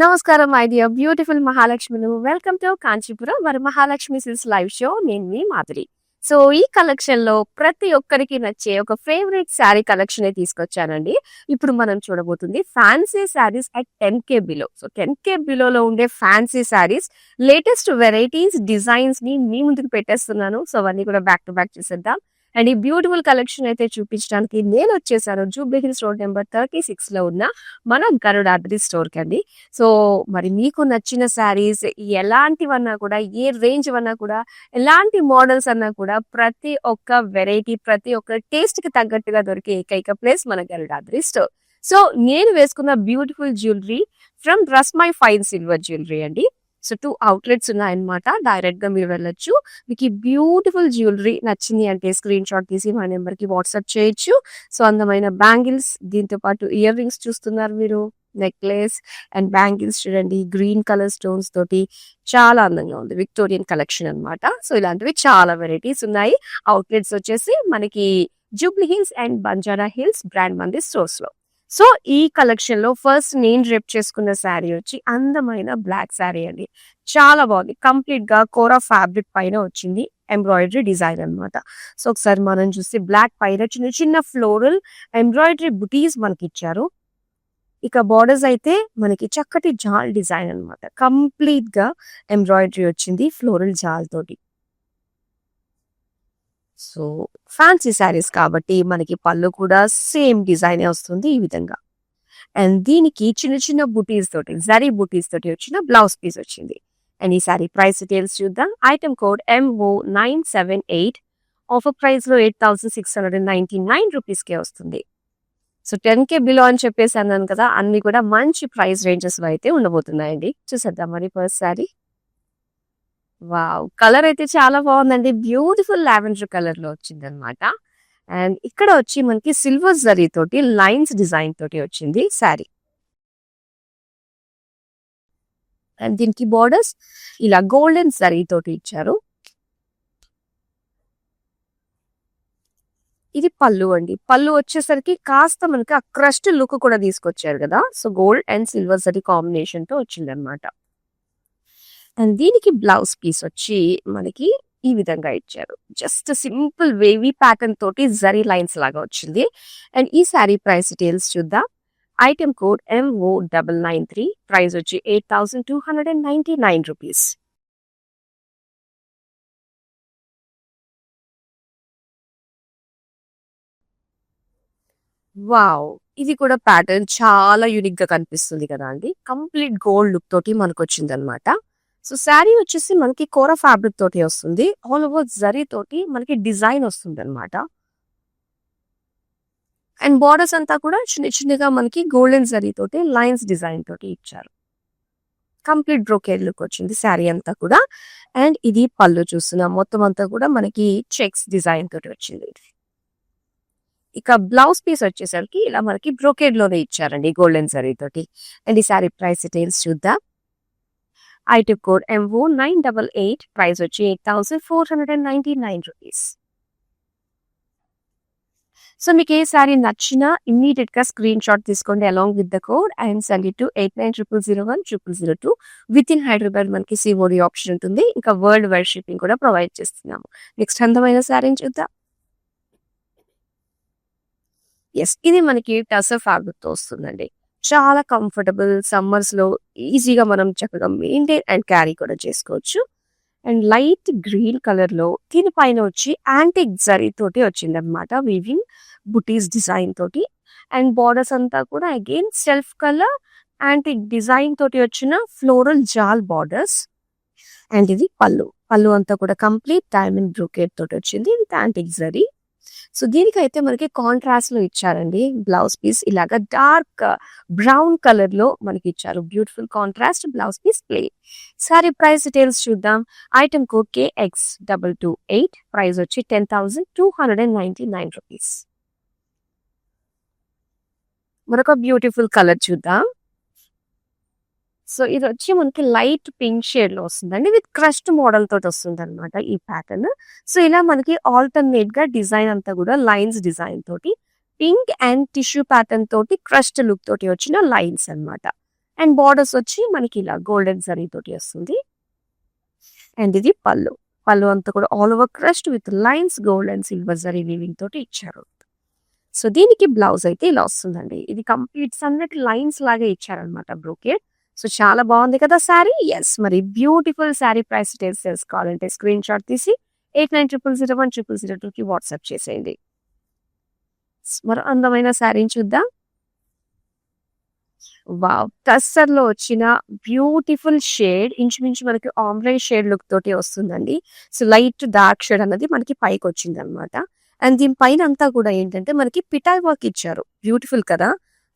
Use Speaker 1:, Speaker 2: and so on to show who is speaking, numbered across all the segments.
Speaker 1: నమస్కారం my dear beautiful మహాలక్ష్మిలు. Welcome to Kanchipuram మరి మహాలక్ష్మి సిల్స్ లైవ్ షో. నేను మీ మాధురి. సో ఈ కలెక్షన్ లో ప్రతి ఒక్కరికి నచ్చే ఒక ఫేవరెట్ శారీ కలెక్షన్ తీసుకొచ్చానండి. ఇప్పుడు మనం చూడబోతుంది fancy saris at 10K below. So 10K బిలోలో ఉండే fancy saris latest varieties designs ని మీ ముందుకు పెట్టేస్తున్నాను. సో అవన్నీ కూడా బ్యాక్ టు బ్యాక్ చూసేద్దాం. అండ్ ఈ బ్యూటిఫుల్ కలెక్షన్ అయితే చూపించడానికి నేను వచ్చేసాను జూబ్లీ హిల్స్ రోడ్ నెంబర్ 36 లో ఉన్న మన గరుడాద్రి స్టోర్ కండి. సో మరి మీకు నచ్చిన శారీస్ ఎలాంటివన్నా కూడా, ఏ రేంజ్ అన్నా కూడా, ఎలాంటి మోడల్స్ అన్నా కూడా ప్రతి ఒక్క వెరైటీ, ప్రతి ఒక్క టేస్ట్ కి తగ్గట్టుగా దొరికే ఏకైక ప్లేస్ మన గరుడాద్రి స్టోర్. సో నేను వేసుకున్న beautiful jewellery from dress my fine silver jewellery అండి. సో 2 అవుట్లెట్స్ ఉన్నాయన్నమాట. డైరెక్ట్ గా మీరు వెళ్ళొచ్చు. మీకు ఈ బ్యూటిఫుల్ జ్యువెలరీ నచ్చింది అంటే స్క్రీన్ షాట్ తీసి మా నెంబర్ కి వాట్సాప్ చేయొచ్చు. సో అందమైన బ్యాంగిల్స్, దీంతో పాటు ఇయర్ రింగ్స్ చూస్తున్నారు మీరు, నెక్లెస్ అండ్ బ్యాంగిల్స్ చూడండి, గ్రీన్ కలర్ స్టోన్స్ తోటి చాలా అందంగా ఉంది. విక్టోరియన్ కలెక్షన్ అన్నమాట. సో ఇలాంటివి చాలా వెరైటీస్ ఉన్నాయి. అవుట్లెట్స్ వచ్చేసి మనకి Jubilee hills and Banjara hills brand మంది స్టోర్స్ లో. సో ఈ కలెక్షన్ లో ఫస్ట్ నేను డ్రెప్ చేసుకున్న శారీ వచ్చి అందమైన బ్లాక్ శారీ అండి. చాలా బాగుంది. కంప్లీట్ గా కోరా ఫ్యాబ్రిక్ పైన వచ్చింది ఎంబ్రాయిడరీ డిజైన్ అన్నమాట. సో ఒకసారి మనం చూస్తే బ్లాక్ పైన చిన్న చిన్న ఫ్లోరల్ ఎంబ్రాయిడరీ బుటీస్ మనకి ఇచ్చారు. ఇక బార్డర్స్ అయితే మనకి చక్కటి జాల్ డిజైన్ అన్నమాట. కంప్లీట్ గా ఎంబ్రాయిడరీ వచ్చింది ఫ్లోరల్ జాల్ తోటి. సో ఫ్యాన్సీ శారీస్ కాబట్టి మనకి పళ్ళు కూడా సేమ్ డిజైన్ వస్తుంది ఈ విధంగా. అండ్ దీనికి చిన్న చిన్న బుటీస్ తోటి, జరీ బుటీస్ తోటి వచ్చిన బ్లౌజ్ పీస్ వచ్చింది. అండ్ ఈ సారీ ప్రైస్ డీటెయిల్స్ చూద్దాం. Item code MO978. Offer price లో 8699 రూపీస్ కే వస్తుంది. సో 10K బిలో అని చెప్పేసి అన్నాను కదా, అన్ని కూడా మంచి ప్రైస్ రేంజెస్ లో అయితే ఉండబోతున్నాయండి. చూసేద్దాం మరి ఫస్ట్ శారీ. వావ్! కలర్ అయితే చాలా బాగుందండి. బ్యూటిఫుల్ లావెండర్ కలర్ లో వచ్చింది అనమాట. అండ్ ఇక్కడ వచ్చి మనకి సిల్వర్ జరీ తోటి లైన్స్ డిజైన్ తోటి వచ్చింది శారీ. అండ్ దీనికి బార్డర్స్ ఇలా గోల్డెన్ జరీ తోటి ఇచ్చారు. ఇది పళ్ళు అండి. పళ్ళు వచ్చేసరికి కాస్త మనకి ఆ క్రస్ట్ లుక్ కూడా తీసుకొచ్చారు కదా. So gold and silver zari combination తో వచ్చింది అనమాట. అండ్ దీనికి బ్లౌజ్ పీస్ వచ్చి మనకి ఈ విధంగా ఇచ్చారు. జస్ట్ సింపుల్ వేవీ ప్యాటర్న్ తోటి జరీ లైన్స్ లాగా వచ్చింది. అండ్ ఈ శారీ ప్రైస్ డీటెయిల్స్ చూద్దాం. Item code MO993. ప్రైస్ వచ్చి 8299 రూపీస్. వావ్! ఇది కూడా ప్యాటర్న్ చాలా యూనిక్ గా కనిపిస్తుంది కదా అండి. కంప్లీట్ గోల్డ్ లుక్ తోటి మనకు వచ్చింది అనమాట. సో శారీ వచ్చేసి మనకి కోరా ఫ్యాబ్రిక్ తోటి వస్తుంది. ఆల్ ఓవర్ జరీ తోటి మనకి డిజైన్ వస్తుంది అనమాట. అండ్ బార్డర్స్ అంతా కూడా చిన్న చిన్నగా మనకి గోల్డెన్ జరీ తోటి లైన్స్ డిజైన్ తోటి ఇచ్చారు. కంప్లీట్ బ్రోకేడ్ లుక్ వచ్చింది శారీ అంతా కూడా. అండ్ ఇది పళ్ళు చూస్తున్నాం. మొత్తం అంతా కూడా మనకి చెక్స్ డిజైన్ తోటి వచ్చింది. ఇక బ్లౌజ్ పీస్ వచ్చేసరికి ఇలా మనకి బ్రోకేడ్ లోనే ఇచ్చారండి గోల్డెన్ జరీ తోటి. అండ్ ఈ శారీ ప్రైస్ డీటెయిల్స్ చూద్దాం. Item code MO988. ప్రైస్ వచ్చి 8499 రూపీస్. సో మీకు ఏ శారీ నచ్చినా ఇమ్మీడియట్ గా స్క్రీన్ షాట్ తీసుకోండి along with the code and send it to 8900010002. With in Hyderabad మనకి సిఓడి ఆప్షన్ ఉంటుంది. ఇంకా వరల్డ్ వైడ్ షిప్పింగ్ కూడా ప్రొవైడ్ చేస్తున్నాము. నెక్స్ట్ అందమైన శారీని చూద్దాం. ఎస్, ఇది మనకి టసర్ ఫ్యాబ్రిక్ తో వస్తుందండి. చాలా కంఫర్టబుల్. సమ్మర్స్ లో ఈజీగా మనం చక్కగా మెయింటైన్ అండ్ క్యారీ కూడా చేసుకోవచ్చు. అండ్ లైట్ గ్రీన్ కలర్ లో దీనిపైన వచ్చి యాంటిక్ జరీ తోటి వచ్చింది అనమాట. వీవింగ్ బుటీస్ డిజైన్ తోటి. అండ్ బార్డర్స్ అంతా కూడా again self colour antique design తోటి వచ్చిన ఫ్లోరల్ జాల్ బార్డర్స్. అండ్ ఇది పళ్ళు. పళ్ళు అంతా కూడా కంప్లీట్ డైమండ్ బ్రోకేడ్ తోటి వచ్చింది విత్ యాంటిక్ జరీ. సో దీనికైతే మనకి కాంట్రాస్ట్ లో ఇచ్చారండి. బ్లౌజ్ పీస్ ఇలాగా డార్క్ బ్రౌన్ కలర్ లో మనకి ఇచ్చారు. Beautiful contrast blouse piece plain. Sari price details చూద్దాం. Item code KX228. ప్రైస్ వచ్చి 10,299 రూపీస్. మరొక బ్యూటిఫుల్ కలర్ చూద్దాం. సో ఇది వచ్చి మనకి లైట్ పింక్ షేడ్ లో వస్తుందండి. విత్ క్రస్ట్ మోడల్ తోటి వస్తుంది అనమాట ఈ ప్యాటర్న్. సో ఇలా మనకి ఆల్టర్నేట్ గా డిజైన్ అంతా కూడా లైన్స్ డిజైన్ తోటి పింక్ అండ్ టిష్యూ ప్యాటర్న్ తోటి క్రస్ట్ లుక్ తోటి వచ్చిన లైన్స్ అన్నమాట. అండ్ బార్డర్స్ వచ్చి మనకి ఇలా గోల్డెన్ జరీ తోటి వస్తుంది. అండ్ ఇది పళ్ళు. పళ్ళు అంతా కూడా all over crushed with lines gold and silver zari weaving తోటి ఇచ్చారు. సో దీనికి బ్లౌజ్ అయితే ఇలా వస్తుందండి. ఇది కంప్లీట్ సన్నటి లైన్స్ లాగా ఇచ్చారనమాట బ్రోకేడ్. సో చాలా బాగుంది కదా శారీ. ఎస్, మరి బ్యూటిఫుల్ శారీ ప్రైస్ డీటెయిల్స్ తెలుసుకోవాలంటే స్క్రీన్ షాట్ తీసి 8900010002కి వాట్సాప్ చేసేయండి. మరో అందమైన శారీని చూద్దాం. వావ్! టస్సర్‌లో వచ్చిన బ్యూటిఫుల్ షేడ్ ఇంచుమించు మనకి ఆమ్రే షేడ్ లుక్ తోటి వస్తుందండి. సో లైట్ డార్క్ షేడ్ అన్నది మనకి పైకొచ్చిందనమాట. అండ్ దీని పైన అంతా కూడా ఏంటంటే మనకి పిటాయ్ వర్క్ ఇచ్చారు. బ్యూటిఫుల్ కదా!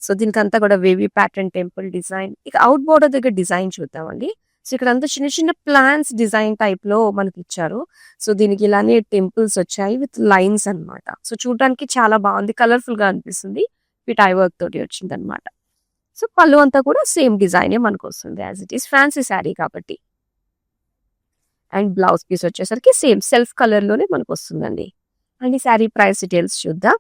Speaker 1: సో దీనికంతా కూడా వేవీ ప్యాటర్న్ టెంపుల్ డిజైన్. ఇక ఔట్ బోర్డర్ దగ్గర డిజైన్ చూద్దామండి. సో ఇక్కడంతా చిన్న చిన్న ప్లాంట్స్ డిజైన్ టైప్‌లో మనకిచ్చారు. సో దీనికి ఇలానే టెంపుల్స్ వచ్చాయి విత్ లైన్స్ అన్నమాట. సో చూడడానికి చాలా బాగుంది. కలర్‌ఫుల్‌గా అనిపిస్తుంది. పిటాయ్ వర్క్ తోటి వచ్చిందనమాట. సో పళ్ళు అంతా కూడా సేమ్ డిజైనే మనకొస్తుంది. As it is fancy sari కాబట్టి. అండ్ బ్లౌజ్ పీస్ వచ్చేసరికి సేమ్ సెల్ఫ్ కలర్‌లోనే మనకొస్తుందండి. అండ్ ఈ శారీ ప్రైస్ డీటెయిల్స్ చూద్దాం.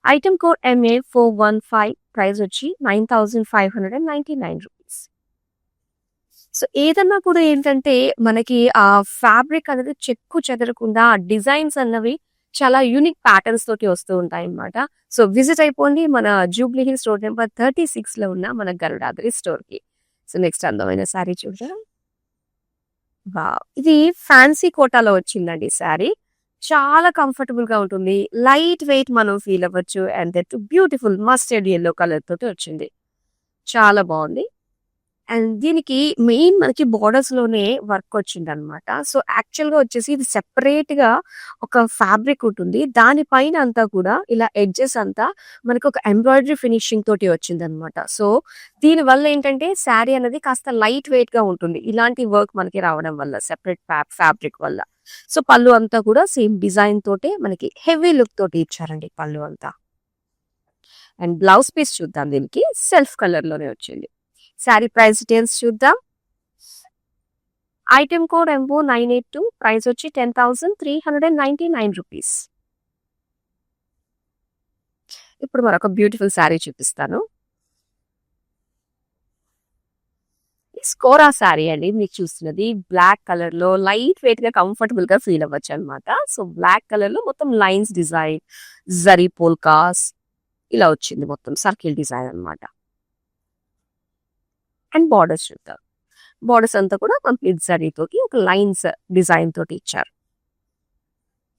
Speaker 1: ఐటెమ్ కోడ్ MA415 ప్రైస్ వచ్చి 9599 రూపీస్. సో ఏదన్నా కూడా ఏంటంటే మనకి ఆ ఫ్యాబ్రిక్ అనేది చెక్కు చెదరకుండా డిజైన్స్ అన్నవి చాలా యూనిక్ ప్యాటర్న్స్ తోటి వస్తూ ఉంటాయన్నమాట. సో విజిట్ అయిపోండి మన జూబ్లీ హిల్స్ రోడ్ నెంబర్ 36లో ఉన్న మన గరుడాద్రి స్టోర్‌కి. సో నెక్స్ట్ అందమైన శారీ చూద్దాం. వావ్! ఇది ఫ్యాన్సీ కోటాలో వచ్చిందండి శారీ. చాలా కంఫర్టబుల్‌గా ఉంటుంది. లైట్ వెయిట్ మనం ఫీల్ అవ్వచ్చు. And that beautiful mustard yellow colour తోటి వచ్చింది. చాలా బాగుంది. అండ్ దీనికి మెయిన్ మనకి బోర్డర్స్‌లోనే వర్క్ వచ్చిందనమాట. సో యాక్చువల్‌గా వచ్చేసి ఇది సెపరేట్‌గా ఒక ఫ్యాబ్రిక్ ఉంటుంది. దానిపైన అంతా కూడా ఇలా ఎడ్జెస్ అంతా మనకు ఒక ఎంబ్రాయిడరీ ఫినిషింగ్ తోటి వచ్చిందనమాట. సో దీనివల్ల ఏంటంటే శారీ అనేది కాస్త లైట్ వెయిట్‌గా ఉంటుంది. ఇలాంటి వర్క్ మనకి రావడం వల్ల సెపరేట్ ఫ్యాబ్రిక్ వల్ల. సో పళ్ళు అంతా కూడా సేమ్ డిజైన్ తోటే మనకి హెవీ లుక్ తోటి ఇచ్చారండి పళ్ళు అంతా. అండ్ బ్లౌజ్ పీస్ చూద్దాం. దీనికి సెల్ఫ్ కలర్‌లోనే వచ్చింది. శారీ ప్రైస్ డీటెయిల్స్ చూద్దాం. ఐటెమ్ కోడ్ MO982 ప్రైస్ వచ్చి 10,399 రూపీస్. ఇప్పుడు మరొక బ్యూటిఫుల్ శారీ చూపిస్తాను. స్కోరా శారీ అండి మీకు చూస్తున్నది. బ్లాక్ కలర్‌లో లైట్ వెయిట్‌గా కంఫర్టబుల్‌గా ఫీల్ అవ్వచ్చు అనమాట. సో బ్లాక్ కలర్‌లో మొత్తం లైన్స్ డిజైన్, జరీ పోల్కాస్ ఇలా వచ్చింది. మొత్తం సర్కిల్ డిజైన్ అనమాట. అండ్ బార్డర్స్ చూద్దాం. బార్డర్స్ అంతా కూడా కంప్లీట్ జరీతోటి ఒక లైన్స్ డిజైన్ తోటి ఇచ్చారు.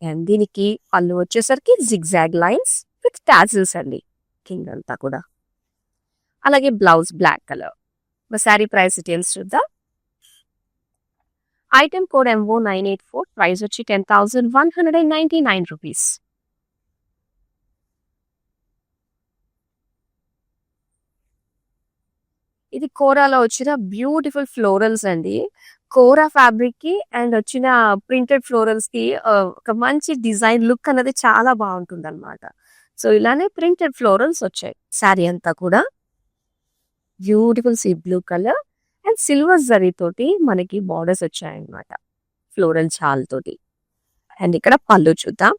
Speaker 1: అండ్ దీనికి పళ్ళు వచ్చేసరికి జిగ్జాగ్ లైన్స్ విత్ టాజిల్స్ అండి కింద అంతా కూడా. అలాగే blouse black colour. Sari price details చూద్దాం. ఐటెమ్ కోడ్ MO984 ప్రైస్ వచ్చి 10,199 రూపీస్. ఇది కోరాలో వచ్చిన బ్యూటిఫుల్ ఫ్లోరల్స్ అండి. కోరా ఫ్యాబ్రిక్ కి అండ్ వచ్చిన ప్రింటెడ్ ఫ్లోరల్స్ కి ఒక మంచి డిజైన్ లుక్ అనేది చాలా బాగుంటుంది అనమాట. సో ఇలానే ప్రింటెడ్ ఫ్లోరల్స్ వచ్చాయి శారీ అంతా కూడా. Beautiful sea blue colour and silver zari తోటి మనకి బార్డర్స్ వచ్చాయన్నమాట ఫ్లోరల్ చాల్ తోటి. అండ్ ఇక్కడ పళ్ళు చూద్దాం.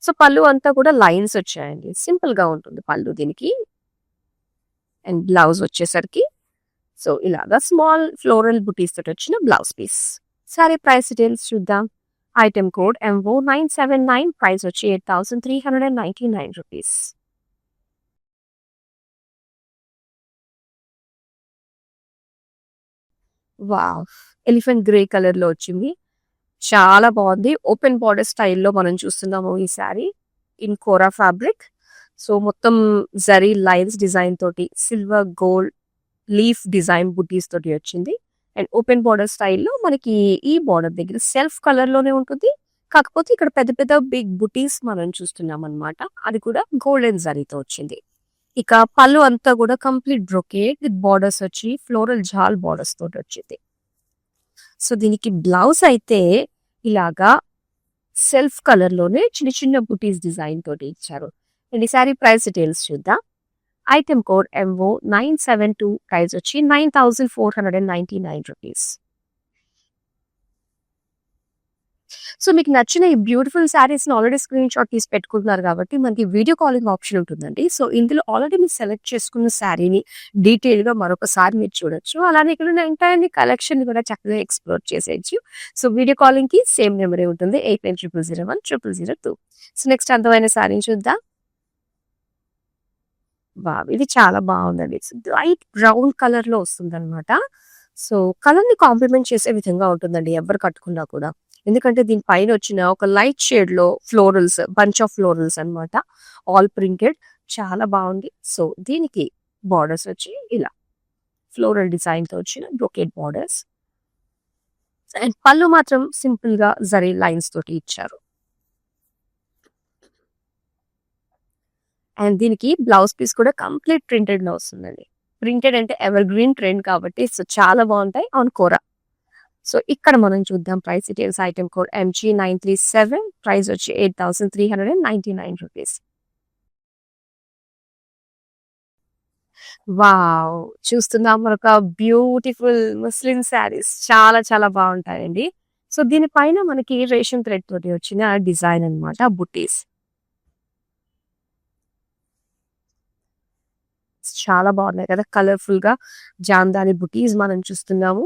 Speaker 1: సో పళ్ళు అంతా కూడా లైన్స్ వచ్చాయండి. సింపుల్ గా ఉంటుంది పళ్ళు దీనికి. అండ్ బ్లౌజ్ వచ్చేసరికి సో ఇలాగా స్మాల్ ఫ్లోరల్ బుటీస్ తోటి వచ్చిన blouse piece. Sari price details చూద్దాం. ఐటెమ్ కోడ్ MO979 ప్రైస్ వచ్చి 8,399 rupees. Wow! Elephant grey colour లో వచ్చింది. చాలా బాగుంది. ఓపెన్ బార్డర్ స్టైల్లో మనం చూస్తున్నాము ఈ sari in kora fabric. So మొత్తం జరీ లైన్స్ డిజైన్ తోటి సిల్వర్ గోల్డ్ లీఫ్ డిజైన్ బుటీస్ తోటి వచ్చింది. అండ్ ఓపెన్ బార్డర్ స్టైల్లో మనకి ఈ బార్డర్ దగ్గర సెల్ఫ్ కలర్ లోనే ఉంటుంది. కాకపోతే ఇక్కడ పెద్ద పెద్ద బిగ్ బుటీస్ మనం చూస్తున్నాం అనమాట. అది కూడా గోల్డెన్ జరీతో వచ్చింది. ఇక పళ్ళు అంతా కూడా కంప్లీట్ బ్రొకేడ్ విత్ బార్డర్స్ వచ్చి ఫ్లోరల్ జాల్ బార్డర్స్ తోటి వచ్చింది. సో దీనికి బ్లౌజ్ అయితే ఇలాగా సెల్ఫ్ కలర్ లోనే చిన్న చిన్న బుటీస్ డిజైన్ తోటి ఇచ్చారు. అండ్ ఈ సారీ ప్రైస్ డీటెయిల్స్ చూద్దాం. ఐటెమ్ కోడ్ MO972 ప్రైస్ వచ్చి 9,499 రూపీస్. సో మీకు నచ్చిన ఈ బ్యూటిఫుల్ శారీస్‌ని ఆల్రెడీ స్క్రీన్ షాట్ తీసి పెట్టుకుంటున్నారు కాబట్టి మనకి వీడియో కాలింగ్ ఆప్షన్ ఉంటుందండి. సో ఇందులో ఆల్రెడీ మీరు సెలెక్ట్ చేసుకున్న శారీని డీటెయిల్‌గా మరొకసారి మీరు చూడొచ్చు. అలానే ఇక్కడ ఉన్న ఎంటైర్ కలెక్షన్‌ని కూడా చక్కగా ఎక్స్‌ప్లోర్ చేసేయొచ్చు. సో వీడియో కాలింగ్‌కి సేమ్ నెంబరే ఉంటుంది. 8900010002. సో నెక్స్ట్ అందమైన శారీని చూద్దాం. వావ్! ఇది చాలా బావుందండి. ఇట్స్ లైట్ బ్రౌన్ కలర్‌లో వస్తుందనమాట. సో కలర్‌ని కాంప్లిమెంట్ చేసే విధంగా ఉంటుందండి ఎవరు కట్టుకున్నా కూడా. ఎందుకంటే దీని పైన వచ్చిన ఒక లైట్ షేడ్‌లో ఫ్లోరల్స్, బంచ్ ఆఫ్ ఫ్లోరల్స్ అన్నమాట. ఆల్ ప్రింటెడ్ చాలా బావుంది. సో దీనికి బోర్డర్స్ వచ్చి ఇలా ఫ్లోరల్ డిజైన్‌తో వచ్చిన బ్రొకేడ్ బోర్డర్స్. అండ్ పళ్ళు మాత్రం సింపుల్‌గా జరీ లైన్స్ తోటి ఇచ్చారు. అండ్ దీనికి బ్లౌజ్ పీస్ కూడా కంప్లీట్ ప్రింటెడ్‌లో వస్తుందండి. ప్రింటెడ్ అంటే ఎవర్ గ్రీన్ ట్రెండ్ కాబట్టి సో చాలా బావుంటాయి ఆన్ కోరా. సో ఇక్కడ మనం చూద్దాం price details. Item code MG937, price వచ్చి 8,399 రూపీస్. వావ్! చూస్తున్నాం మరొక బ్యూటిఫుల్ ముస్లిం శారీస్ చాలా చాలా బావుంటాయండి. సో దీనిపైన మనకి రేషన్ థ్రెడ్ తోటి వచ్చిన డిజైన్ అన్నమాట బుట్టీస్. చాలా బాగున్నాయి కదా! కలర్‌ఫుల్‌గా జామ్దాని బుటీస్ మనం చూస్తున్నాము.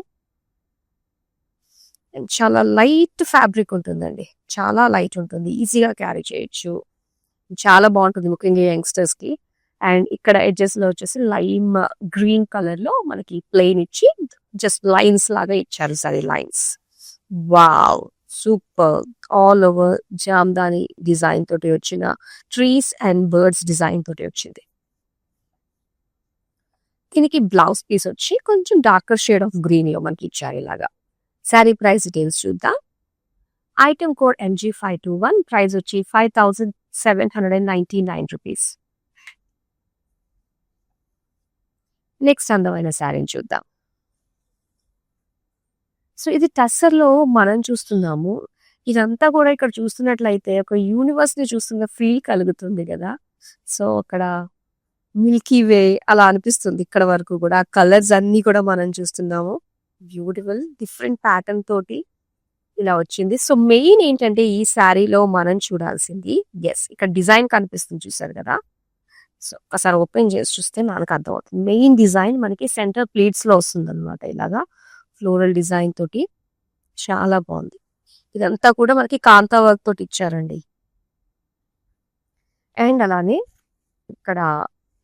Speaker 1: అండ్ చాలా లైట్ ఫ్యాబ్రిక్ ఉంటుందండి. చాలా లైట్ ఉంటుంది. ఈజీగా క్యారీ చేయొచ్చు. చాలా బావుంటుంది ముఖ్యంగా యంగ్‌స్టర్స్‌కి. అండ్ ఇక్కడ ఎడ్జెస్‌లో వచ్చేసి లైమ్ గ్రీన్ కలర్‌లో మనకి ప్లెయిన్ ఇచ్చి జస్ట్ లైన్స్ లాగా ఇచ్చారు సరీ lines. Wow! Super! All over Jamdani design తోటి వచ్చిన ట్రీస్ అండ్ బర్డ్స్ డిజైన్ తోటి వచ్చింది. దీనికి బ్లౌజ్ పీస్ వచ్చి కొంచెం డార్కర్ షేడ్ ఆఫ్ గ్రీన్‌లో మనకి ఇచ్చారు ఇలాగా. శారీ ప్రైస్ డీటెయిల్స్ చూద్దాం. ఐటెమ్ కోడ్ MG521, ప్రైస్ వచ్చి 5,799 రూపీస్. నెక్స్ట్ అందమైన శారీని చూద్దాం. సో ఇది టస్సర్‌లో మనం చూస్తున్నాము. ఇదంతా కూడా ఇక్కడ చూస్తున్నట్లయితే ఒక యూనివర్స్‌ని చూస్తున్న ఫీల్ కలుగుతుంది కదా! సో అక్కడ మిల్కీ వే అలా అనిపిస్తుంది ఇక్కడ వరకు కూడా. కలర్స్ అన్నీ కూడా మనం చూస్తున్నాము. బ్యూటిఫుల్ డిఫరెంట్ ప్యాటర్న్ తోటి ఇలా వచ్చింది. సో మెయిన్ ఏంటంటే ఈ శారీలో మనం చూడాల్సింది ఇక్కడ డిజైన్ కనిపిస్తుంది చూసారు కదా! సో ఒకసారి ఓపెన్ చేసి చూస్తే మనకు అర్థమవుతుంది. మెయిన్ డిజైన్ మనకి సెంటర్ ప్లీట్స్‌లో వస్తుందన్నమాట ఇలాగా. ఫ్లోరల్ డిజైన్ తోటి చాలా బావుంది. ఇదంతా కూడా మనకి కాంతా వర్క్ తోటి ఇచ్చారండి. అండ్ అలానే ఇక్కడ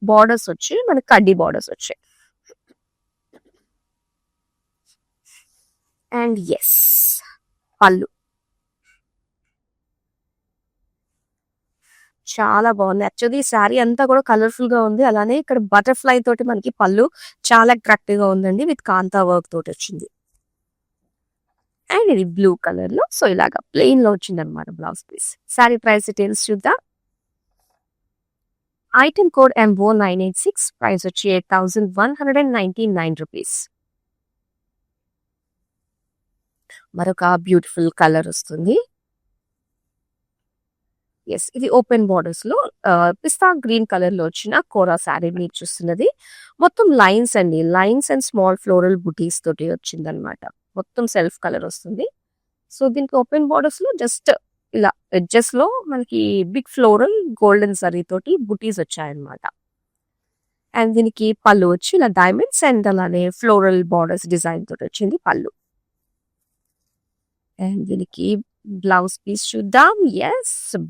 Speaker 1: బోర్డర్స్ వచ్చి మనకి కడ్డీ బోర్డర్స్ వచ్చాయి. అండ్ పళ్ళు చాలా బాగుంది. యాక్చువల్లీ ఈ శారీ అంతా కూడా కలర్ఫుల్ గా ఉంది. అలానే ఇక్కడ బటర్ఫ్లై తోటి మనకి పళ్ళు చాలా అట్రాక్టివ్ గా ఉందండి. విత్ కాంతా వర్క్ తోటి వచ్చింది. అండ్ ఇది బ్లూ కలర్ లో సో ఇలాగా ప్లెయిన్ లో వచ్చింది అనమాట blouse piece. Sari price details చూద్దాం. ఐటెమ్ కోడ్ MO986, ప్రైస్ వచ్చి 8,199 రూపీస్. మరొక బ్యూటిఫుల్ కలర్ వస్తుంది. ఇది ఓపెన్ బార్డర్స్ లో పిస్తా గ్రీన్ కలర్ లో వచ్చిన కోరా శారీ మీరు చూస్తున్నది. మొత్తం లైన్స్ అండి. లైన్స్ అండ్ స్మాల్ ఫ్లోరల్ బుటీస్ తోటి వచ్చిందనమాట. మొత్తం సెల్ఫ్ కలర్ వస్తుంది. సో దీనికి ఓపెన్ బార్డర్స్ లో జస్ట్ ఇలా ఎడ్జెస్ లో మనకి బిగ్ ఫ్లోరల్ గోల్డెన్ జరీ తోటి బుటీస్ వచ్చాయన్నమాట. అండ్ దీనికి పళ్ళు వచ్చి ఇలా డైమండ్స్ అండ్ అలానే ఫ్లోరల్ బార్డర్స్ డిజైన్ తోటి వచ్చింది పళ్ళు. అండ్ దీనికి బ్లౌజ్ పీస్ చూద్దాం.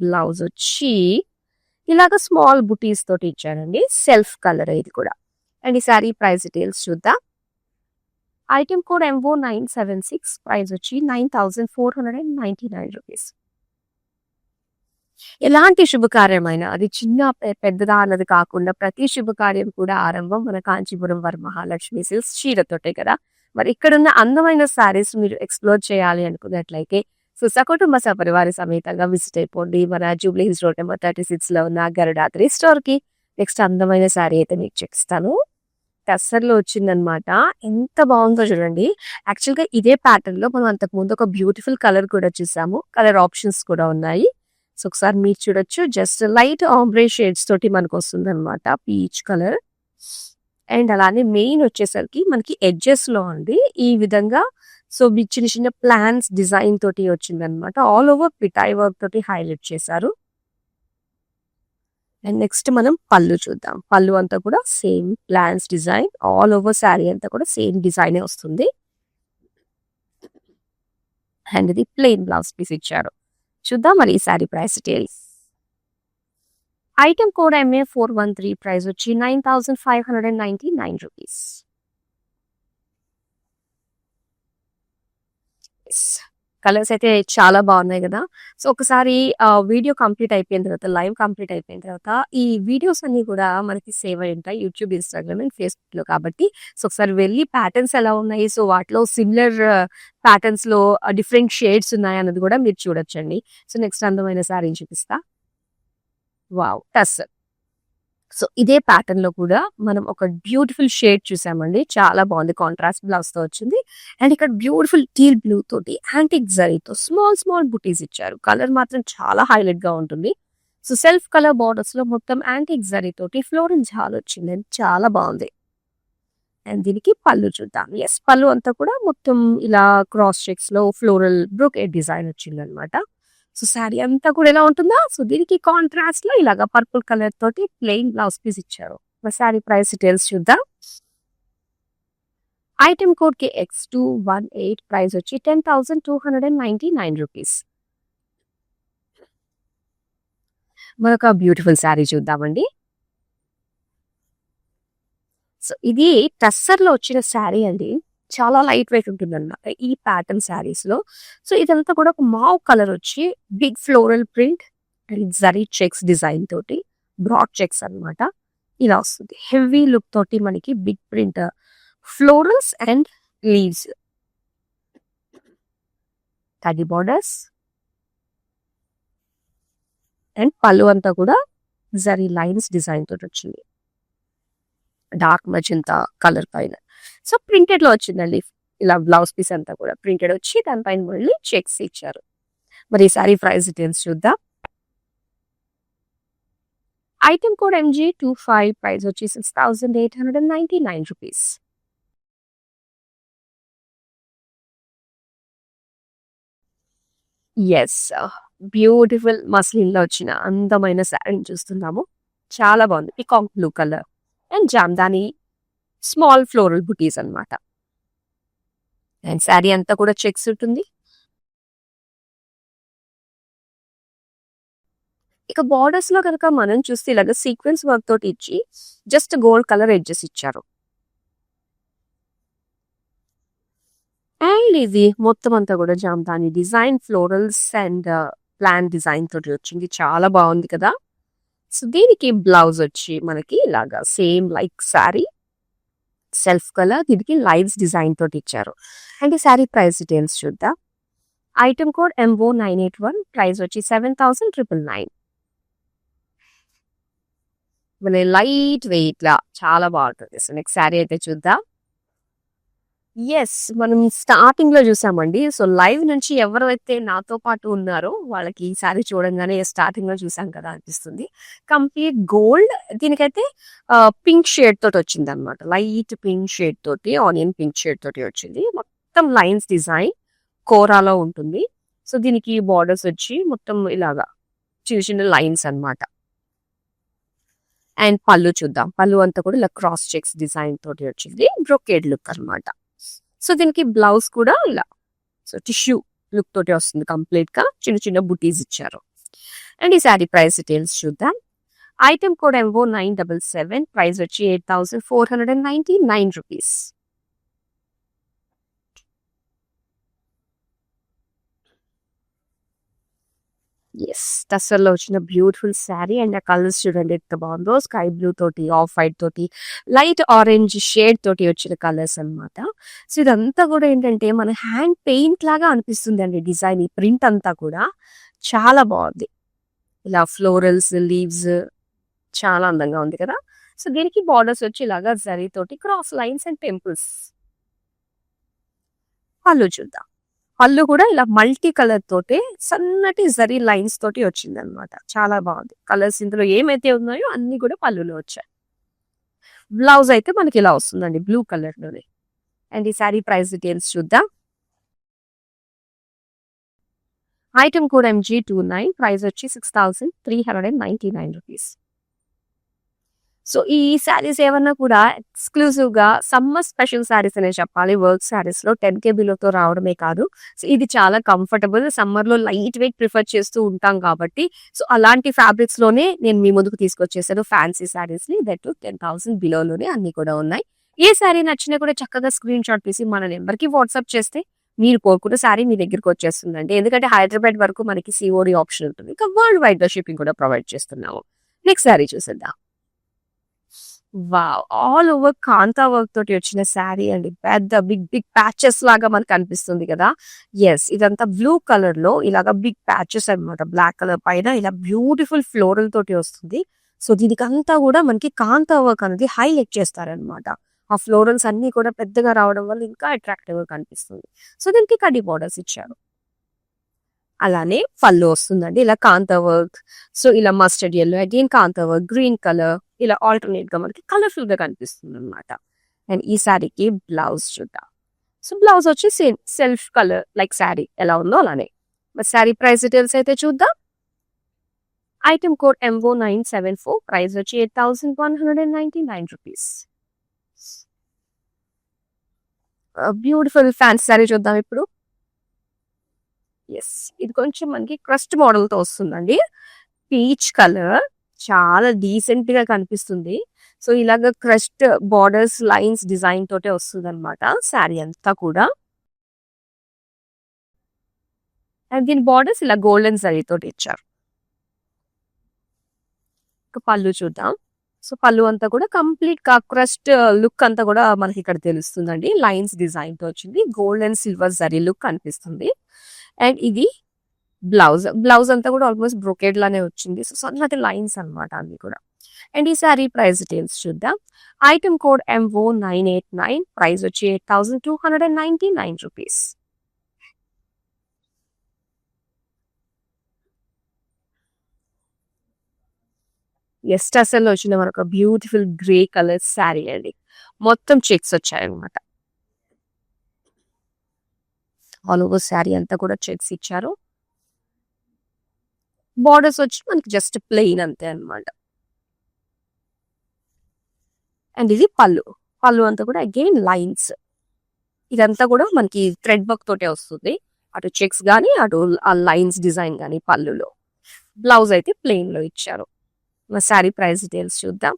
Speaker 1: బ్లౌజ్ వచ్చి ఇలాగ స్మాల్ బుటీస్ తోటి ఇచ్చారండి. సెల్ఫ్ కలర్ ఇది కూడా. అండ్ ఈ శారీ ప్రైస్ డీటెయిల్స్ చూద్దాం. ఐటెమ్ కోడ్ MO976, ప్రైస్ వచ్చి 9,499 రూపీస్. ఎలాంటి శుభకార్యమైనా అది చిన్న పెద్దదా అన్నది కాకుండా ప్రతి శుభకార్యం కూడా ఆరంభం మన కాంచీపురం వరమహాలక్ష్మి సిల్క్స్ చీరతోటే కదా. మరి ఇక్కడున్న అందమైన శారీస్ మీరు ఎక్స్ప్లోర్ చేయాలి అనుకున్నట్లయితే సో సకుటుంబ సపరివార సమేతంగా విజిట్ అయిపోండి మన జూబ్లీ హిల్స్ రోడ్ నెంబర్ 36 లో ఉన్న గరుడాత్రి స్టోర్ కి. నెక్స్ట్ అందమైన శారీ అయితే మీకు చూపిస్తాను. టస్సర్లో వచ్చిందనమాట. ఎంత బాగుందో చూడండి. యాక్చువల్గా ఇదే ప్యాటర్న్ లో మనం అంతకు ముందు ఒక బ్యూటిఫుల్ కలర్ కూడా చూసాము. కలర్ ఆప్షన్స్ కూడా ఉన్నాయి. సో ఒకసారి మీరు చూడొచ్చు. జస్ట్ లైట్ ఆంబ్రే షేడ్స్ తోటి మనకు వస్తుంది అనమాట. పీచ్ కలర్ అండ్ అలానే మెయిన్ వచ్చేసరికి మనకి ఎడ్జెస్ లో అండి ఈ విధంగా సో చిన్న చిన్న ప్లాన్స్ డిజైన్ తోటి వచ్చిందనమాట. ఆల్ ఓవర్ పిటాయి వర్క్ తోటి హైలైట్ చేశారు. అండ్ నెక్స్ట్ మనం పళ్ళు చూద్దాం. పళ్ళు అంతా కూడా same plans design, all over sari అంతా కూడా సేమ్ డిజైనే వస్తుంది. అండ్ ఇది ప్లెయిన్ బ్లౌజ్ పీస్ ఇచ్చారు. చూద్దాం మరి ఈ sari price details. Item code MA413, price వచ్చి 9,599 రూపీస్. కలర్స్ అయితే చాలా బాగున్నాయి కదా. సో ఒకసారి వీడియో కంప్లీట్ అయిపోయిన తర్వాత, లైవ్ కంప్లీట్ అయిపోయిన తర్వాత ఈ వీడియోస్ అన్ని కూడా మనకి సేవ్ అయి ఉంటాయి యూట్యూబ్, ఇన్స్టాగ్రామ్ అండ్ ఫేస్బుక్ లో. కాబట్టి సో ఒకసారి వెళ్ళి ప్యాటర్న్స్ ఎలా ఉన్నాయి, సో వాటిలో సిమిలర్ ప్యాటర్న్స్ లో డిఫరెంట్ షేడ్స్ ఉన్నాయి అన్నది కూడా మీరు చూడొచ్చండి. సో నెక్స్ట్ అందమైన శారీ చూపిస్తా. వావ్, టస్సర్. సో ఇదే ప్యాటర్న్ లో కూడా మనం ఒక బ్యూటిఫుల్ షేడ్ చూసామండి. చాలా బాగుంది, కాంట్రాస్ట్ బ్లౌజ్ తో వచ్చింది. అండ్ ఇక్కడ బ్యూటిఫుల్ టీల్ బ్లూ తోటి యాంటిక్ జరీతో స్మాల్ స్మాల్ బుటీస్ ఇచ్చారు. కలర్ మాత్రం చాలా హైలైట్ గా ఉంటుంది. సో సెల్ఫ్ కలర్ బార్డర్స్ లో మొత్తం యాంటిక్ జరీ తోటి ఫ్లోరల్ జాల్ వచ్చింది, చాలా బాగుంది. అండ్ దీనికి పళ్ళు చూద్దాం. ఎస్, పళ్ళు అంతా కూడా మొత్తం ఇలా క్రాస్ చెక్స్ లో ఫ్లోరల్ బ్రోకెట్ డిజైన్ వచ్చింది అనమాట. సో శారీ అంతా కూడా ఎలా ఉంటుందా, సో దీనికి కాంట్రాస్ట్ లో ఇలాగా పర్పుల్ కలర్ తోటి ప్లెయిన్ బ్లౌజ్ పీస్ ఇచ్చారు. మరి శారీ ప్రైస్ డీటెయిల్స్ చూద్దాం. ఐటమ్ కోడ్ కి X218, ప్రైస్ వచ్చి 10,299 రూపీస్. మరొక బ్యూటిఫుల్ శారీ చూద్దామండి. సో ఇది టస్సర్ లో వచ్చిన శారీ అండి. చాలా లైట్ వెయిట్ ఉంటుంది అనమాట ఈ ప్యాటర్న్ శారీస్ లో. సో ఇదంతా కూడా ఒక మావ్ కలర్ వచ్చి big floral print and zari checks design తోటి బ్రాడ్ చెక్స్ అన్నమాట. ఇలా వస్తుంది. హెవీ లుక్ తోటి మనకి big print florals and leaves, కడి బార్డర్స్ అండ్ పళ్ళు అంతా కూడా జరీ లైన్స్ డిజైన్ తోటి వచ్చింది, డార్క్ మజంతా కలర్ పైన. సో ప్రింటెడ్ లో వచ్చిందండి. ఇలా బ్లౌజ్ పీస్ అంతా కూడా ప్రింటెడ్ వచ్చి దానిపైన మళ్ళీ చెక్స్ ఇచ్చారు. మరి ఈ సారీ ప్రైస్ డీటెయిల్స్ చూద్దాం. ఐటమ్ కోడ్ MG25, ప్రైస్ వచ్చి 6,899 రూపీస్. ఎస్, బ్యూటిఫుల్ మస్లిన్ లో వచ్చిన అందమైన శారీని చూస్తున్నాము. చాలా బాగుంది. Peacock blue colour and Jamdani small floral బుటీస్ అన్నమాట. అండ్ శారీ అంతా కూడా చెక్స్ ఉంటుంది. ఇక బార్డర్స్ లో కనుక మనం చూస్తే ఇలాగ సీక్వెన్స్ వర్క్ తోటి ఇచ్చి జస్ట్ గోల్డ్ కలర్ ఎడ్జెస్ ఇచ్చారు. అండ్ ఇది మొత్తం అంతా కూడా Jamdani design florals and plan design తోటి వచ్చింది. చాలా బాగుంది కదా. సో దీనికి బ్లౌజ్ వచ్చి మనకి ఇలాగా same like sari self colour, దీనికి లైన్స్ డిజైన్ తోటి ఇచ్చారు. అండ్ ఈ శారీ ప్రైస్ డీటెయిల్స్ చూద్దాం. ఐటమ్ కోడ్ MO981, ప్రైస్ వచ్చి 7,999. మళ్ళీ లైట్ వెయిట్ లా చాలా బాగుంటుంది. సో నెక్స్ట్ శారీ అయితే చూద్దాం. ఎస్, మనం స్టార్టింగ్ లో చూసామండి. సో లైవ్ నుంచి ఎవరైతే నాతో పాటు ఉన్నారో వాళ్ళకి ఈ శారీ చూడంగానే స్టార్టింగ్ లో చూసాం కదా అనిపిస్తుంది. కంప్లీట్ గోల్డ్, దీనికైతే పింక్ షేడ్ తోటి వచ్చింది అనమాట. లైట్ పింక్ షేడ్ తోటి, ఆనియన్ పింక్ షేడ్ తోటి వచ్చింది. మొత్తం లైన్స్ డిజైన్ కోరాలో ఉంటుంది. సో దీనికి బార్డర్స్ వచ్చి మొత్తం ఇలాగా చిన్న చిన్న లైన్స్ అన్నమాట. అండ్ పళ్ళు చూద్దాం. పళ్ళు అంతా కూడా ఇలా క్రాస్ చెక్స్ డిజైన్ తోటి వచ్చింది, బ్రొకేడ్ లుక్ అన్నమాట. సో దీనికి బ్లౌజ్ కూడా ఇలా సో టిష్యూ లుక్ తోటి వస్తుంది. కంప్లీట్ గా చిన్న చిన్న బుటీస్ ఇచ్చారు. అండ్ ఈ శారీ ప్రైస్ డీటెయిల్స్ చూద్దాం. ఐటమ్ కోడ్ MO977, ప్రైస్ వచ్చి 8,499 రూపీస్. ఎస్, టస్సర్లో వచ్చిన బ్యూటిఫుల్ శారీ. అండ్ ఆ కలర్స్ చూడండి ఎంత బాగుందో. స్కై బ్లూ తోటి, ఆఫ్ వైట్ తోటి, లైట్ ఆరెంజ్ షేడ్ తోటి వచ్చిన కలర్స్ అన్నమాట. సో ఇదంతా కూడా ఏంటంటే మన హ్యాండ్ పెయింట్ లాగా అనిపిస్తుంది అండి. డిజైన్, ఈ ప్రింట్ అంతా కూడా చాలా బాగుంది. ఇలా ఫ్లోరల్స్, లీవ్స్ చాలా అందంగా ఉంది కదా. సో దీనికి బార్డర్స్ వచ్చి ఇలాగా జరీ తోటి క్రాస్ లైన్స్ అండ్ టెంపుల్స్. పళ్ళు చూద్దాం. పళ్ళు కూడా ఇలా మల్టీ కలర్ తోటి సన్నటి జరీ లైన్స్ తోటి వచ్చింది అనమాట. చాలా బాగుంది. కలర్స్ ఇందులో ఏమైతే ఉన్నాయో అన్ని కూడా పళ్ళులో వచ్చాయి. బ్లౌజ్ అయితే మనకి ఇలా వస్తుందండి బ్లూ కలర్ లోనే. అండ్ ఈ సారీ ప్రైస్ డీటెయిల్స్ చూద్దాం. ఐటమ్ కోడ్ MG29, ప్రైస్ వచ్చి 6,399 రూపీస్. సో ఈ శారీస్ ఏమన్నా కూడా ఎక్స్క్లూజివ్ గా సమ్మర్ స్పెషల్ శారీస్ అనే చెప్పాలి. వర్క్ శారీస్ లో 10K బిలోతో రావడమే కాదు, సో ఇది చాలా కంఫర్టబుల్. సమ్మర్ లో లైట్ వెయిట్ ప్రిఫర్ చేస్తూ ఉంటాం కాబట్టి, సో అలాంటి ఫ్యాబ్రిక్స్ లోనే నేను మీ ముందుకు తీసుకొచ్చేసాను ఫ్యాన్సీ శారీస్ ని. దట్ 10,000 బిలోలోనే అన్ని కూడా ఉన్నాయి. ఏ శారీ నచ్చినా కూడా చక్కగా స్క్రీన్ షాట్ తీసి మన నెంబర్ కి వాట్సాప్ చేస్తే మీరు కోరుకున్న శారీ మీ దగ్గరికి వచ్చేస్తుందండి. ఎందుకంటే హైదరాబాద్ వరకు మనకి COD ఆప్షన్ ఉంటుంది. ఇంకా వరల్డ్ వైడ్ గా షిప్పింగ్ కూడా ప్రొవైడ్ చేస్తున్నాము. నెక్స్ట్ శారీ చూసేద్దాం. వావ్! ఆల్ ఓవర్ కాంతా వర్క్ తోటి వచ్చిన శారీ అండి. పెద్ద బిగ్ బిగ్ ప్యాచెస్ లాగా మనకు అనిపిస్తుంది కదా. యెస్, ఇదంతా బ్లూ కలర్ లో ఇలాగా బిగ్ ప్యాచెస్ అన్నమాట. బ్లాక్ కలర్ పైన ఇలా బ్యూటిఫుల్ ఫ్లోరల్ తోటి వస్తుంది. సో దీనికంతా కూడా మనకి కాంతా వర్క్ అనేది హైలైట్ చేస్తారనమాట. ఆ ఫ్లోరల్స్ అన్ని కూడా పెద్దగా రావడం వల్ల ఇంకా అట్రాక్టివ్ గా కనిపిస్తుంది. సో దీనికి కడ్డీ బోర్డర్స్ ఇచ్చారు. అలానే పళ్ళు వస్తుందండి ఇలా కాంతా వర్క్. సో ఇలా మస్టర్డ్ ఎల్లో, అగైన్ కాంతా వర్క్, గ్రీన్ కలర్, ఇలా ఆల్టర్నేట్ గా మనకి కలర్ఫుల్ గా కనిపిస్తుంది అనమాట. అండ్ ఈ శారీకి బ్లౌజ్ చూద్దాం. సో బ్లౌజ్ వచ్చి same self colour like sari ఎలా ఉందో అలానే. మరి శారీ ప్రైస్ డీటెయిల్స్ అయితే చూద్దాం. ఐటమ్ కోడ్ MO974, ప్రైస్ వచ్చి 8,199 రూపీస్. బ్యూటిఫుల్ ఫ్యాన్సీ శారీ చూద్దాం ఇప్పుడు. ఎస్, ఇది కొంచెం మనకి క్రస్ట్ మోడల్ తో వస్తుందండి. పీచ్ కలర్ చాలా డీసెంట్ గా కనిపిస్తుంది. సో ఇలాగ క్రస్ట్ బార్డర్స్ లైన్స్ డిజైన్ తోటే వస్తుంది అనమాట శారీ అంతా కూడా. అండ్ దీని బార్డర్స్ ఇలా గోల్డెన్ జరీ తోటి ఇచ్చారు. పళ్ళు చూద్దాం. సో పళ్ళు అంతా కూడా కంప్లీట్ గా క్రస్ట్ లుక్ అంతా కూడా మనకి ఇక్కడ తెలుస్తుందండి. లైన్స్ డిజైన్ తో వచ్చింది. Gold and silver zari look కనిపిస్తుంది. అండ్ ఇది బ్లౌజ్ అంతా కూడా ఆల్మోస్ట్ బ్రొకేడ్ లానే వచ్చింది. సో సన్నటి లైన్స్ అనమాట అన్ని కూడా. అండ్ ఈ సారీ ప్రైస్ డీటెయిల్స్ చూద్దాం. ఐటమ్ కోడ్ MO989, ప్రైస్ వచ్చి 8,299 రూపీస్. ఎస్ట్ అసలు వచ్చిన మనకు బ్యూటిఫుల్ గ్రే కలర్ శారీ అండి. మొత్తం చెక్స్ వచ్చాయన్నమాట. ఆల్ ఓవర్ శారీ అంతా కూడా చెక్స్ ఇచ్చారు. బార్డర్స్ వచ్చి మనకి జస్ట్ ప్లెయిన్ అంతే అన్నమాట. అండ్ ఇది పళ్ళు అంతా కూడా అగైన్ లైన్స్. ఇదంతా కూడా మనకి థ్రెడ్ వర్క్ తోటే వస్తుంది. అటు చెక్స్ గానీ అటు ఆ లైన్స్ డిజైన్ గానీ పళ్ళులో. బ్లౌజ్ అయితే ప్లెయిన్ లో ఇచ్చారు. శారీ ప్రైస్ డీటెయిల్స్ చూద్దాం.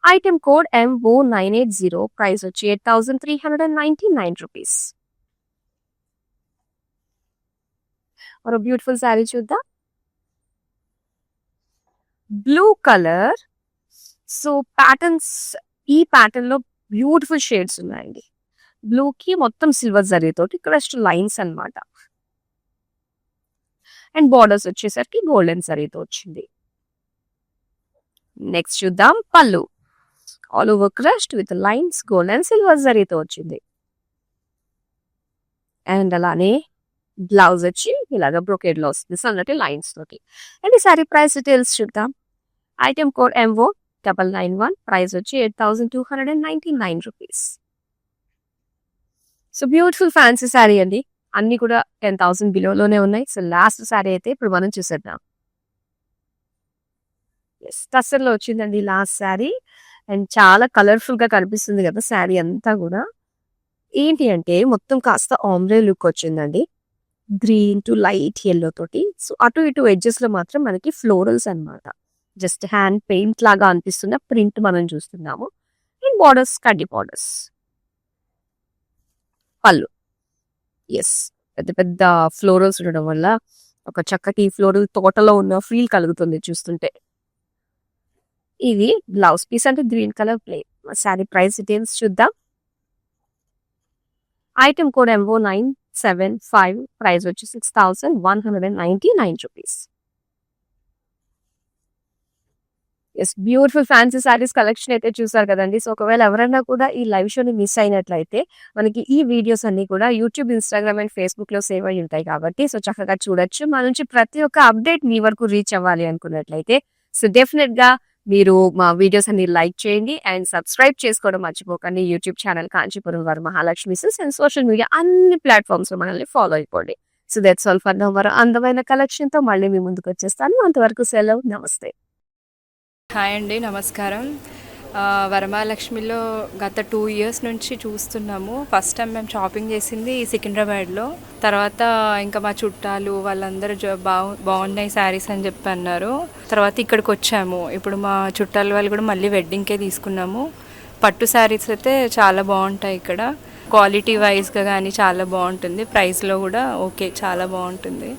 Speaker 1: ఐటమ్ కోడ్ MO980, ప్రైస్ వచ్చి 8,399 రూపీస్. మరో బ్యూటిఫుల్ శారీ చూద్దాం. Blue colour. సో ప్యాటర్న్స్, ఈ ప్యాటర్న్ లో బ్యూటిఫుల్ షేడ్స్ ఉన్నాయండి. బ్లూ కి మొత్తం సిల్వర్ జరీ తోటి క్రస్ట్ లైన్స్ అన్నమాట. అండ్ బార్డర్స్ వచ్చేసరికి గోల్డెన్ జరీతో వచ్చింది. నెక్స్ట్ చూద్దాం పళ్ళు. All over crust with lines, gold and silver జరీతో వచ్చింది. అండ్ అలానే బ్లౌజ్ వచ్చి ఇలాగ బ్రొకేడ్ లో వస్తుంది సన్నటి లైన్స్ తోటి. అండ్ ఈ సారీ ప్రైస్ డీటెయిల్స్ చూద్దాం. ఐటమ్ కోడ్ MO991, ప్రైస్ వచ్చి 8,299 rupees. So beautiful fancy sari అండి. అన్ని కూడా 10,000 బిలోలోనే ఉన్నాయి. సో లాస్ట్ శారీ అయితే ఇప్పుడు మనం చూసేద్దాం. ఎస్, టస్సర్లో వచ్చిందండి లాస్ట్ శారీ. అండ్ చాలా కలర్ఫుల్ గా కనిపిస్తుంది కదా శారీ అంతా కూడా. ఏంటి అంటే మొత్తం కాస్త ఆమ్రే లుక్ వచ్చిందండి. గ్రీన్ టు లైట్ ఎల్లో తోటి. సో అటు ఇటు ఎడ్జెస్ లో మాత్రం మనకి ఫ్లోరల్స్ అన్నమాట. జస్ట్ హ్యాండ్ పెయింట్ లాగా అనిపిస్తున్న ప్రింట్ మనం చూస్తున్నాము. అండ్ బార్డర్స్ కడ్డీ బార్డర్స్. పళ్ళు. ఎస్, పెద్ద పెద్ద ఫ్లోరల్స్ ఉండడం వల్ల ఒక చక్కటి ఫ్లోరల్ తోటలో ఉన్న ఫీల్ కలుగుతుంది చూస్తుంటే. ఇది బ్లౌజ్ పీస్ అంటే green colour plain. Sari price details చూద్దాం. ఐటమ్ కోడ్ MO975, ప్రైస్ వచ్చి 6,199 rupees. Yes, beautiful fancy saris collection అయితే చూసారు కదండి. సో ఒకవేళ ఎవరైనా కూడా ఈ లైవ్ షోని మిస్ అయినట్లయితే మనకి ఈ వీడియోస్ అన్ని కూడా యూట్యూబ్, ఇన్స్టాగ్రామ్ అండ్ ఫేస్బుక్ లో సేవ్ అయి ఉంటాయి కాబట్టి సో చక్కగా చూడొచ్చు. మన నుంచి ప్రతి ఒక్క అప్డేట్ మీ వరకు రీచ్ అవ్వాలి అనుకున్నట్లయితే సో డెఫినెట్ గా మీరు మా వీడియోస్ అన్ని లైక్ చేయండి అండ్ సబ్స్క్రైబ్ చేసుకోవడం మర్చిపోకండి. YouTube channel Kanchipuram Varamahalakshmi silks and social media అన్ని ప్లాట్ఫామ్స్ లో మనల్ని ఫాలో అయిపోండి. So that's all for now. మరో అందమైన కలెక్షన్ తో మళ్ళీ మీ ముందుకు వచ్చేస్తాను. అంతవరకు సెలవు. నమస్తే.
Speaker 2: హాయ్ అండి, నమస్కారం. వరమహాలక్ష్మిలో గత 2 ఇయర్స్ నుంచి చూస్తున్నాము. ఫస్ట్ టైం మేము షాపింగ్ చేసింది సికింద్రాబాద్లో. తర్వాత ఇంకా మా చుట్టాలు వాళ్ళందరూ బాగున్నాయి శారీస్ అని చెప్పి అన్నారు. తర్వాత ఇక్కడికి వచ్చాము. ఇప్పుడు మా చుట్టాల వాళ్ళు కూడా మళ్ళీ వెడ్డింగ్కే తీసుకున్నాము. పట్టు శారీస్ అయితే చాలా బాగుంటాయి ఇక్కడ. క్వాలిటీ వైజ్గా కానీ చాలా బాగుంటుంది. ప్రైస్లో కూడా ఓకే, చాలా బాగుంటుంది.